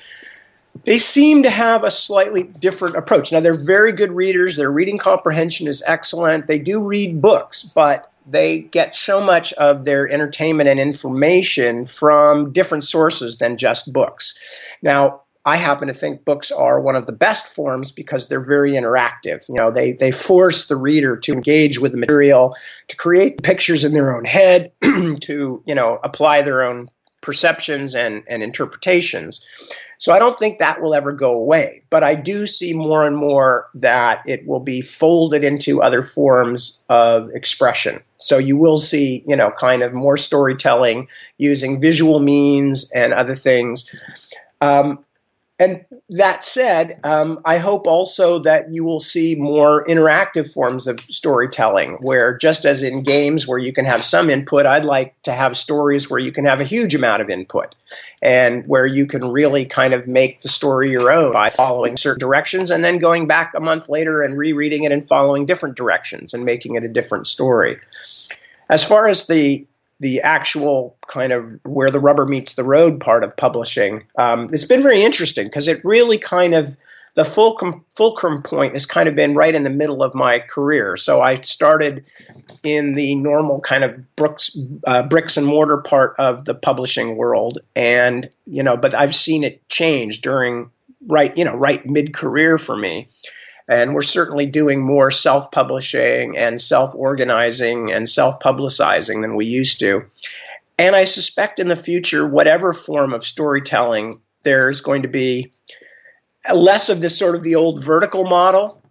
they seem to have a slightly different approach. Now, they're very good readers. Their reading comprehension is excellent. They do read books, but they get so much of their entertainment and information from different sources than just books. Now, I happen to think books are one of the best forms because they're very interactive. They force the reader to engage with the material, to create pictures in their own head, to, apply their own perceptions and interpretations. So I don't think that will ever go away. But I do see more and more that it will be folded into other forms of expression. So you will see, kind of more storytelling using visual means and other things. And that said, I hope also that you will see more interactive forms of storytelling where, just as in games where you can have some input, I'd like to have stories where you can have a huge amount of input and where you can really kind of make the story your own by following certain directions and then going back a month later and rereading it and following different directions and making it a different story. As far as the actual kind of where the rubber meets the road part of publishing, it's been very interesting because it really kind of, the fulcrum point has kind of been right in the middle of my career. So I started in the normal kind of bricks and mortar part of the publishing world. And, but I've seen it change during right mid-career for me. And we're certainly doing more self-publishing and self-organizing and self-publicizing than we used to. And I suspect in the future, whatever form of storytelling, there's going to be less of this sort of the old vertical model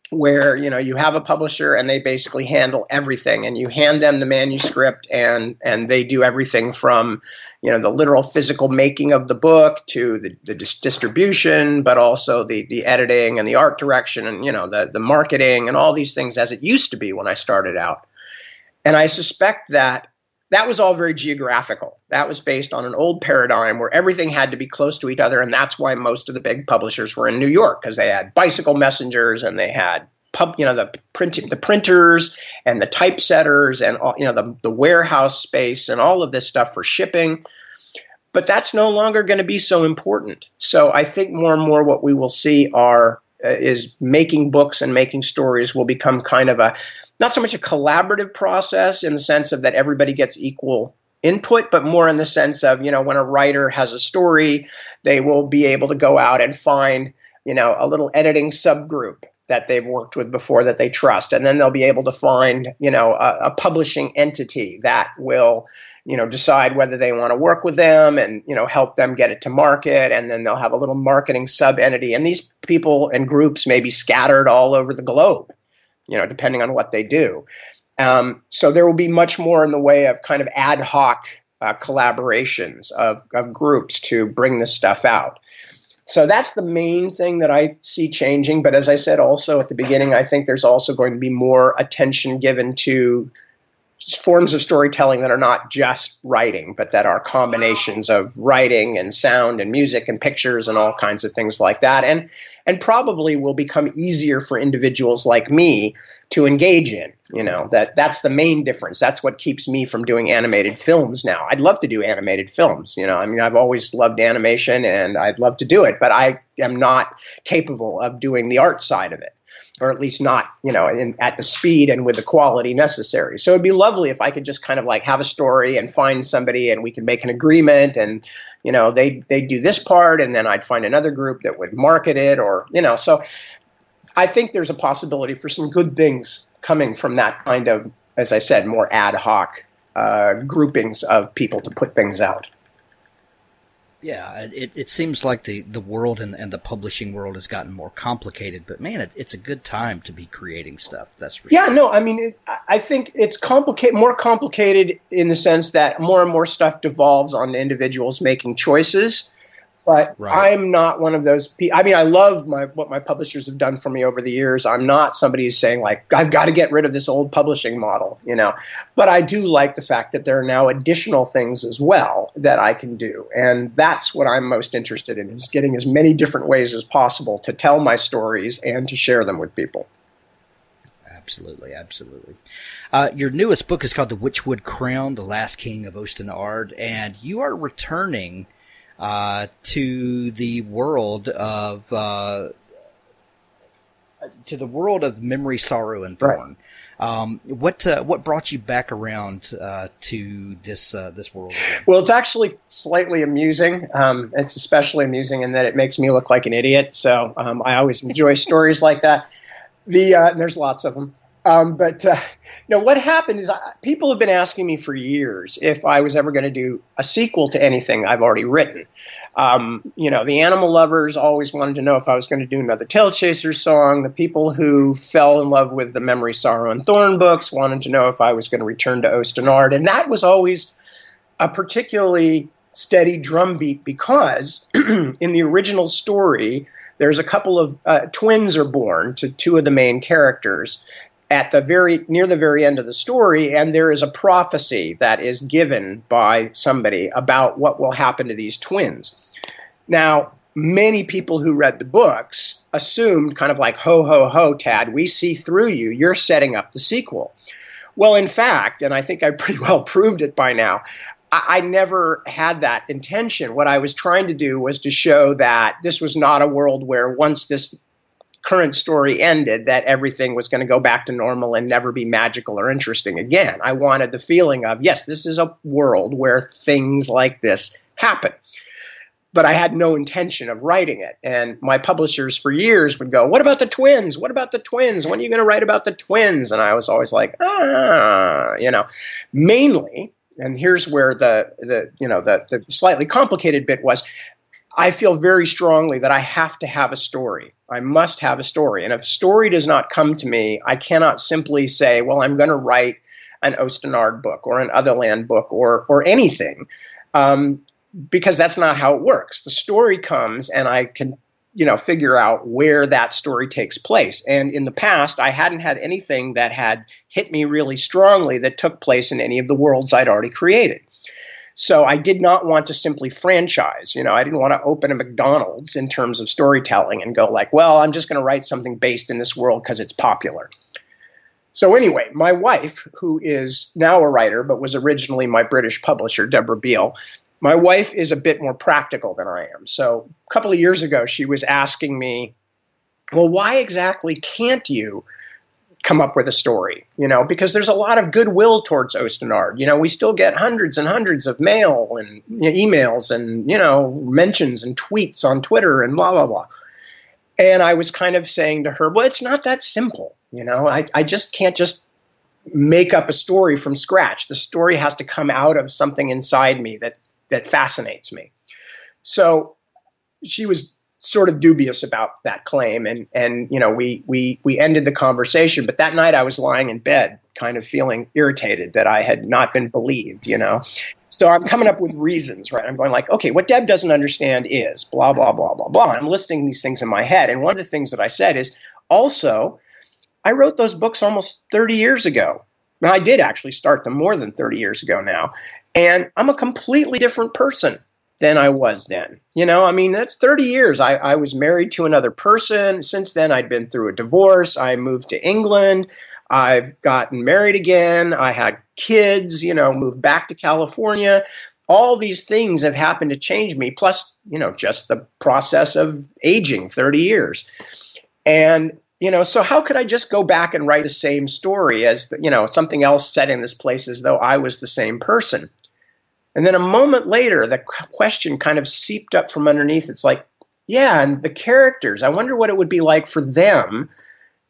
where, you have a publisher and they basically handle everything and you hand them the manuscript and they do everything from, the literal physical making of the book to the distribution, but also the editing and the art direction and, the marketing and all these things as it used to be when I started out. And I suspect that was all very geographical. That was based on an old paradigm where everything had to be close to each other. And that's why most of the big publishers were in New York, because they had bicycle messengers and they had the printers and the typesetters and all, the warehouse space and all of this stuff for shipping. But that's no longer going to be so important. So I think more and more what we will see is making books and making stories will become kind of not so much a collaborative process in the sense of that everybody gets equal input, but more in the sense of, when a writer has a story, they will be able to go out and find, a little editing subgroup that they've worked with before that they trust. And then they'll be able to find, a publishing entity that will, decide whether they want to work with them and, help them get it to market. And then they'll have a little marketing sub-entity. And these people and groups may be scattered all over the globe, depending on what they do. So there will be much more in the way of kind of ad hoc collaborations of groups to bring this stuff out. So that's the main thing that I see changing. But as I said also at the beginning, I think there's also going to be more attention given to forms of storytelling that are not just writing, but that are combinations of writing and sound and music and pictures and all kinds of things like that. And probably will become easier for individuals like me to engage in. That's the main difference. That's what keeps me from doing animated films now. I'd love to do animated films. I've always loved animation and I'd love to do it, but I am not capable of doing the art side of it. Or at least not, at the speed and with the quality necessary. So it'd be lovely if I could just kind of like have a story and find somebody and we can make an agreement and, they do this part and then I'd find another group that would market it or, so I think there's a possibility for some good things coming from that kind of, as I said, more ad hoc groupings of people to put things out. Yeah, it seems like the world and the publishing world has gotten more complicated, but man, it's a good time to be creating stuff. That's for sure. Yeah, no, I mean, I think it's more complicated in the sense that more and more stuff devolves on individuals making choices. But right. I'm not one of those people. I mean, I love what my publishers have done for me over the years. I'm not somebody who's saying, like, I've got to get rid of this old publishing model, But I do like the fact that there are now additional things as well that I can do. And that's what I'm most interested in, is getting as many different ways as possible to tell my stories and to share them with people. Absolutely, absolutely. Your newest book is called The Witchwood Crown, The Last King of Osten Ard, and you are returning to the world of memory, sorrow, and Thorn. Right. What brought you back around to this world again? Well, it's actually slightly amusing. It's especially amusing in that it makes me look like an idiot. So I always enjoy stories like that. And there's lots of them. But what happened is people have been asking me for years if I was ever going to do a sequel to anything I've already written. The animal lovers always wanted to know if I was going to do another Tailchaser song. The people who fell in love with the Memory, Sorrow, and Thorn books wanted to know if I was going to return to Osten Ard. And that was always a particularly steady drumbeat because in the original story, there's a couple of twins are born to two of the main characters at near the very end of the story, and there is a prophecy that is given by somebody about what will happen to these twins. Now, many people who read the books assumed kind of like, ho, ho, ho, Tad, we see through you. You're setting up the sequel. Well, in fact, and I think I pretty well proved it by now, I never had that intention. What I was trying to do was to show that this was not a world where once this current story ended, that everything was going to go back to normal and never be magical or interesting again. I wanted the feeling of, yes, this is a world where things like this happen. But I had no intention of writing it. And my publishers for years would go, what about the twins? What about the twins? When are you going to write about the twins? And I was always like, mainly, and here's where the slightly complicated bit was, I feel very strongly that I have to have a story. I must have a story. And if a story does not come to me, I cannot simply say, well, I'm going to write an Osten Ard book or an Otherland book or anything, because that's not how it works. The story comes and I can, figure out where that story takes place. And in the past, I hadn't had anything that had hit me really strongly that took place in any of the worlds I'd already created. So I did not want to simply franchise. I didn't want to open a McDonald's in terms of storytelling and go like, well, I'm just going to write something based in this world because it's popular. So anyway, my wife, who is now a writer but was originally my British publisher, Deborah Beale, my wife is a bit more practical than I am. So a couple of years ago, she was asking me, well, why exactly can't you come up with a story, because there's a lot of goodwill towards Osten Ard. We still get hundreds and hundreds of mail and emails and, mentions and tweets on Twitter and blah, blah, blah. And I was kind of saying to her, well, it's not that simple. I just can't just make up a story from scratch. The story has to come out of something inside me that fascinates me. So she was sort of dubious about that claim. And we ended the conversation. But that night I was lying in bed kind of feeling irritated that I had not been believed, So I'm coming up with reasons, right? I'm going like, okay, what Deb doesn't understand is blah, blah, blah, blah, blah. I'm listing these things in my head. And one of the things that I said is also, I wrote those books almost 30 years ago. Now, I did actually start them more than 30 years ago now. And I'm a completely different person than I was then. That's 30 years. I was married to another person. Since then, I'd been through a divorce. I moved to England. I've gotten married again. I had kids, moved back to California. All these things have happened to change me. Plus, just the process of aging 30 years. And, so how could I just go back and write the same story as, something else set in this place as though I was the same person? And then a moment later, the question kind of seeped up from underneath. It's like, yeah, and the characters, I wonder what it would be like for them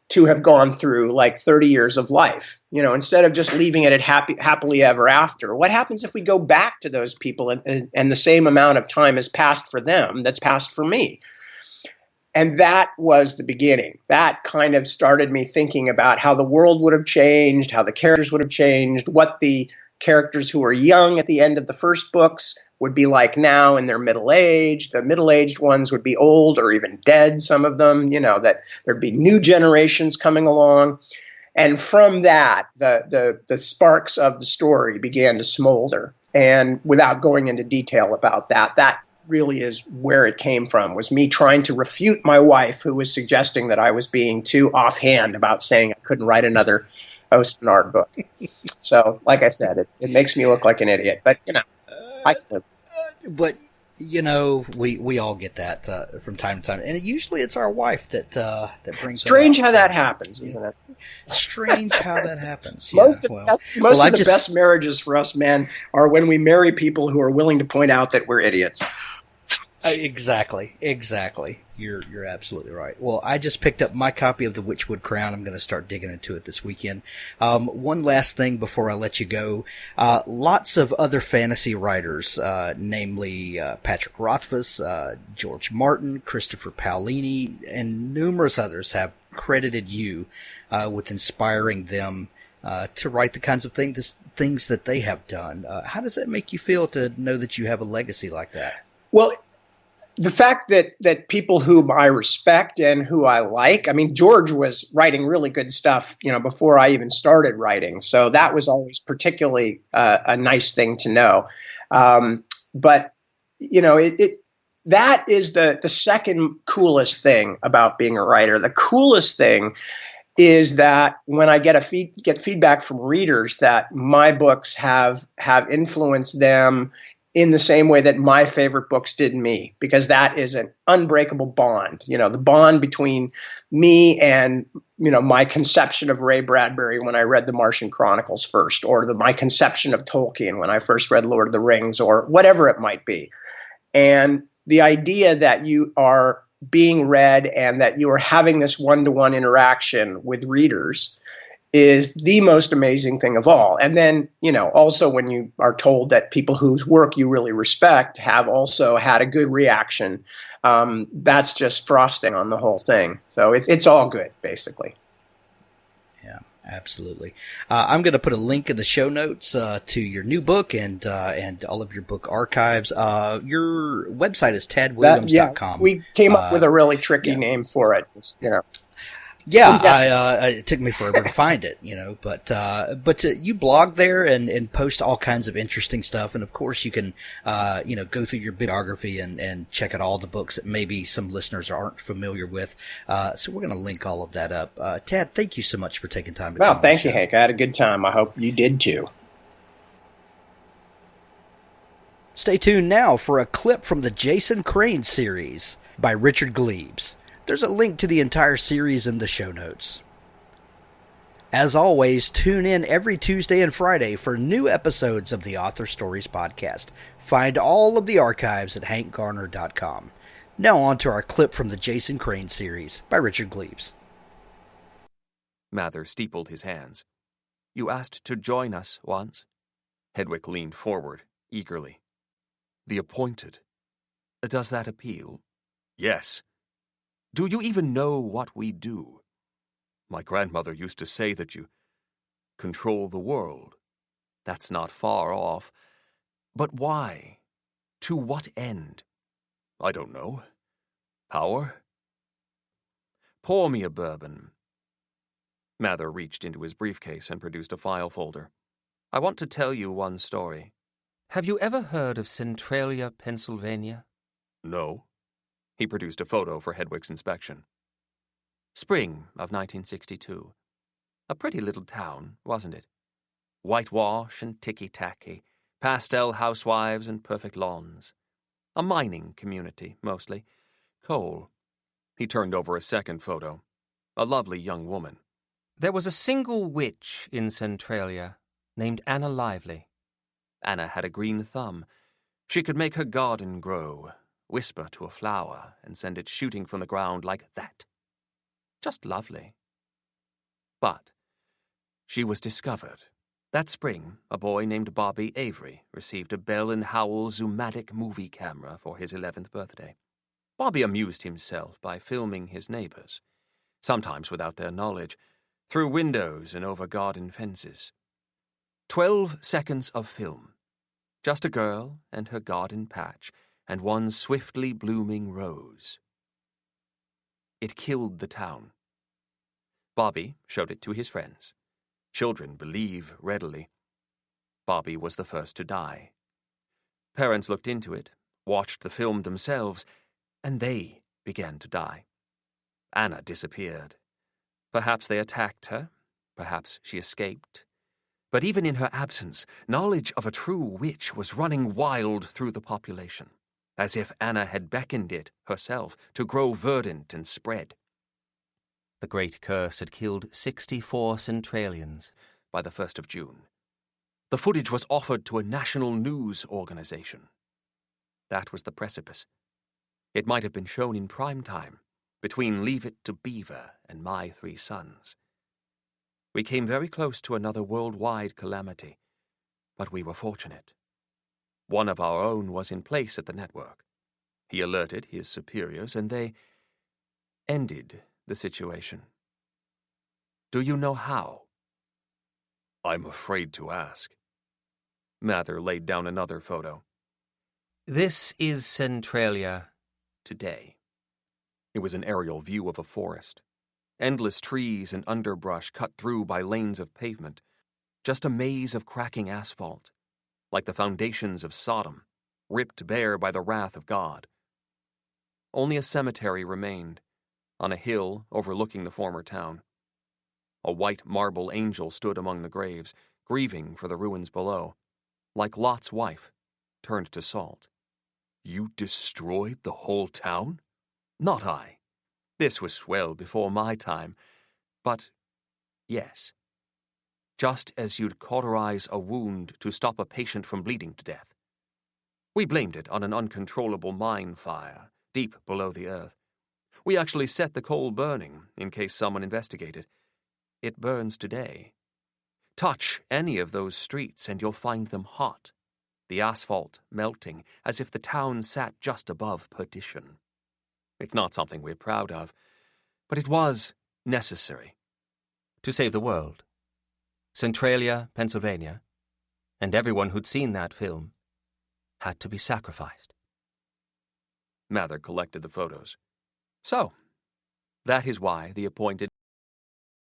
to have gone through like 30 years of life, instead of just leaving it at happily ever after. What happens if we go back to those people and the same amount of time has passed for them that's passed for me? And that was the beginning. That kind of started me thinking about how the world would have changed, how the characters would have changed, what the characters who were young at the end of the first books would be like now in their middle age. The middle-aged ones would be old or even dead, some of them, that there'd be new generations coming along. And from that, the sparks of the story began to smolder. And without going into detail about that really is where it came from, was me trying to refute my wife, who was suggesting that I was being too offhand about saying I couldn't write another Osten Ard book. So, like I said, it makes me look like an idiot, but I can. But we all get that from time to time, and usually it's our wife that brings. Strange how that happens, isn't it? Strange how that happens. Most of the best marriages for us men are when we marry people who are willing to point out that we're idiots. Exactly. You're absolutely right. Well, I just picked up my copy of the Witchwood Crown. I'm going to start digging into it this weekend. One last thing before I let you go. Lots of other fantasy writers, namely Patrick Rothfuss, George Martin, Christopher Paolini, and numerous others have credited you with inspiring them to write the kinds of things that they have done. How does that make you feel to know that you have a legacy like that? Well, the fact that people whom I respect and who I like, I mean, George was writing really good stuff, before I even started writing. So that was always particularly a nice thing to know. But that is the second coolest thing about being a writer. The coolest thing is that when I get feedback from readers that my books have influenced them in the same way that my favorite books did me, because that is an unbreakable bond. The bond between me and, my conception of Ray Bradbury when I read the Martian Chronicles first, or my conception of Tolkien when I first read Lord of the Rings, or whatever it might be. And the idea that you are being read and that you are having this one-to-one interaction with readers is the most amazing thing of all. And then, also when you are told that people whose work you really respect have also had a good reaction, that's just frosting on the whole thing. So it's all good, basically. Yeah, absolutely. I'm going to put a link in the show notes to your new book and all of your book archives. Your website is tadwilliams.com. We came up with a really tricky name for it. Yeah, yes. it took me forever to find it, but you blog there and post all kinds of interesting stuff. And of course you can, go through your bibliography and check out all the books that maybe some listeners aren't familiar with. So we're going to link all of that up. Tad, thank you so much for taking time to come on the thank show. you, Hank. I had a good time. I hope you did too. Stay tuned now for a clip from the Jason Crane series by Richard Glebes. There's a link to the entire series in the show notes. As always, tune in every Tuesday and Friday for new episodes of the Author Stories podcast. Find all of the archives at hankgarner.com. Now on to our clip from the Jason Crane series by Richard Glebes. Mather steepled his hands. You asked to join us once? Hedwig leaned forward, eagerly. The appointed. Does that appeal? Yes. Do you even know what we do? My grandmother used to say that you control the world. That's not far off. But why? To what end? I don't know. Power? Pour me a bourbon. Mather reached into his briefcase and produced a file folder. I want to tell you one story. Have you ever heard of Centralia, Pennsylvania? No. He produced a photo for Hedwig's inspection. Spring of 1962. A pretty little town, wasn't it? Whitewash and ticky-tacky, pastel housewives and perfect lawns. A mining community, mostly. Coal. He turned over a second photo. A lovely young woman. There was a single witch in Centralia named Anna Lively. Anna had a green thumb. She could make her garden grow, whisper to a flower, and send it shooting from the ground like that. Just lovely. But she was discovered. That spring, a boy named Bobby Avery received a Bell & Howell Zoomatic movie camera for his 11th birthday. Bobby amused himself by filming his neighbors, sometimes without their knowledge, through windows and over garden fences. 12 seconds of film. Just a girl and her garden patch, and one swiftly blooming rose. It killed the town. Bobby showed it to his friends. Children believe readily. Bobby was the first to die. Parents looked into it, watched the film themselves, and they began to die. Anna disappeared. Perhaps they attacked her. Perhaps she escaped. But even in her absence, knowledge of a true witch was running wild through the population, as if Anna had beckoned it herself to grow verdant and spread. The great curse had killed 64 Centralians by the 1st of June. The footage was offered to a national news organization. That was the precipice. It might have been shown in prime time, between Leave It to Beaver and My Three Sons. We came very close to another worldwide calamity, but we were fortunate. One of our own was in place at the network. He alerted his superiors, and they ended the situation. Do you know how? I'm afraid to ask. Mather laid down another photo. This is Centralia today. It was an aerial view of a forest. Endless trees and underbrush cut through by lanes of pavement. Just a maze of cracking asphalt, like the foundations of Sodom, ripped bare by the wrath of God. Only a cemetery remained, on a hill overlooking the former town. A white marble angel stood among the graves, grieving for the ruins below, like Lot's wife, turned to salt. You destroyed the whole town? Not I. This was well before my time, but yes. Just as you'd cauterize a wound to stop a patient from bleeding to death. We blamed it on an uncontrollable mine fire deep below the earth. We actually set the coal burning in case someone investigated. It burns today. Touch any of those streets and you'll find them hot, the asphalt melting as if the town sat just above perdition. It's not something we're proud of, but it was necessary to save the world. Centralia, Pennsylvania, and everyone who'd seen that film had to be sacrificed. Mather collected the photos. So, that is why the appointed